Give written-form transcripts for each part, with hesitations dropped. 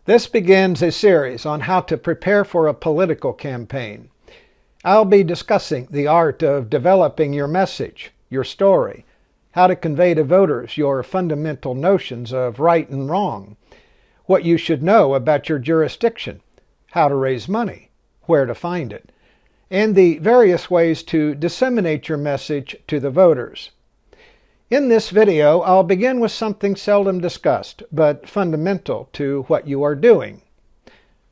This begins a series on how to prepare for a political campaign. I'll be discussing the art of developing your message, your story, how to convey to voters your fundamental notions of right and wrong, what you should know about your jurisdiction, how to raise money, where to find it, and the various ways to disseminate your message to the voters. In this video, I'll begin with something seldom discussed, but fundamental to what you are doing.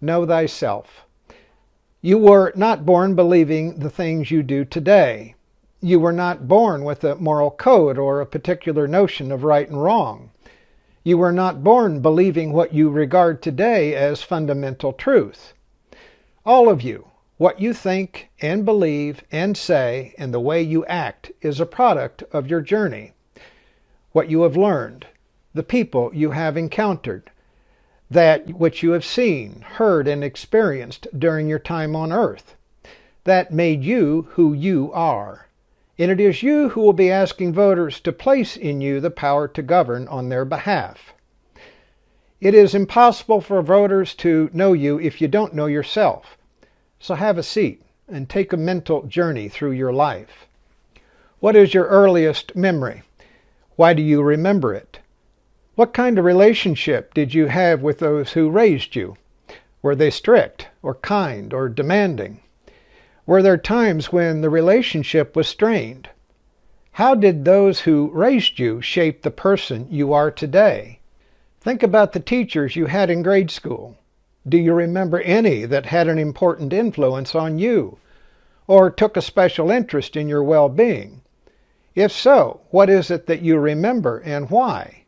Know thyself. You were not born believing the things you do today. You were not born with a moral code or a particular notion of right and wrong. You were not born believing what you regard today as fundamental truth. All of you, what you think and believe and say and the way you act is a product of your journey. What you have learned, the people you have encountered, that which you have seen, heard, and experienced during your time on earth, that made you who you are. And it is you who will be asking voters to place in you the power to govern on their behalf. It is impossible for voters to know you if you don't know yourself. So have a seat and take a mental journey through your life. What is your earliest memory? Why do you remember it? What kind of relationship did you have with those who raised you? Were they strict or kind or demanding? Were there times when the relationship was strained? How did those who raised you shape the person you are today? Think about the teachers you had in grade school. Do you remember any that had an important influence on you or took a special interest in your well-being? If so, what is it that you remember and why?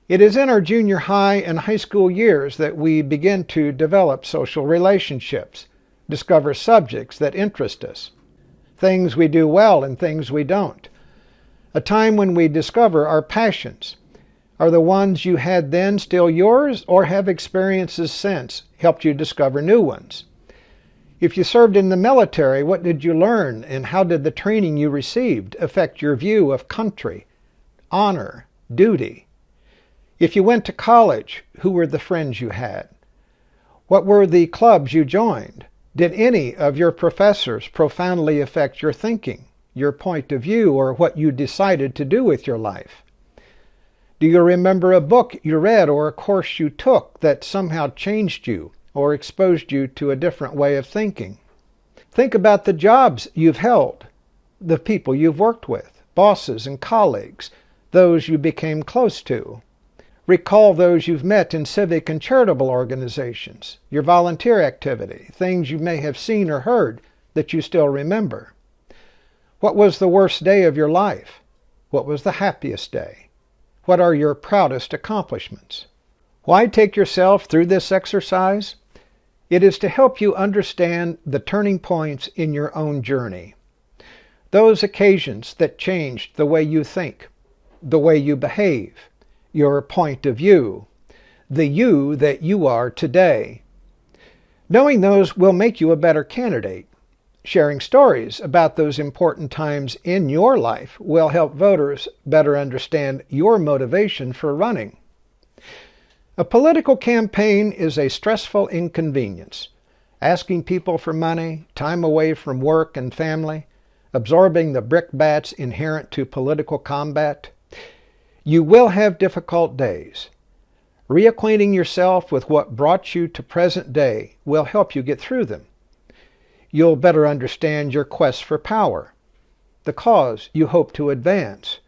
It is in our junior high and high school years that we begin to develop social relationships, discover subjects that interest us, things we do well and things we don't. A time when we discover our passions. Are the ones you had then still yours, or have experiences since helped you discover new ones? If you served in the military, what did you learn, and how did the training you received affect your view of country, honor, duty? If you went to college, who were the friends you had? What were the clubs you joined? Did any of your professors profoundly affect your thinking, your point of view, or what you decided to do with your life? Do you remember a book you read or a course you took that somehow changed you or exposed you to a different way of thinking? Think about the jobs you've held, the people you've worked with, bosses and colleagues, those you became close to. Recall those you've met in civic and charitable organizations, your volunteer activity, things you may have seen or heard that you still remember. What was the worst day of your life? What was the happiest day? What are your proudest accomplishments? Why take yourself through this exercise? It is to help you understand the turning points in your own journey. Those occasions that changed the way you think, the way you behave, your point of view, the you that you are today. Knowing those will make you a better candidate. Sharing stories about those important times in your life will help voters better understand your motivation for running. A political campaign is a stressful inconvenience. Asking people for money, time away from work and family, absorbing the brickbats inherent to political combat. You will have difficult days. Reacquainting yourself with what brought you to present day will help you get through them. You'll better understand your quest for power, the cause you hope to advance,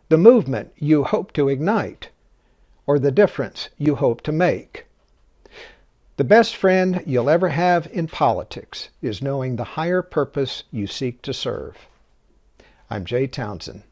the movement you hope to ignite, or the difference you hope to make. The best friend you'll ever have in politics is knowing the higher purpose you seek to serve. I'm Jay Townsend.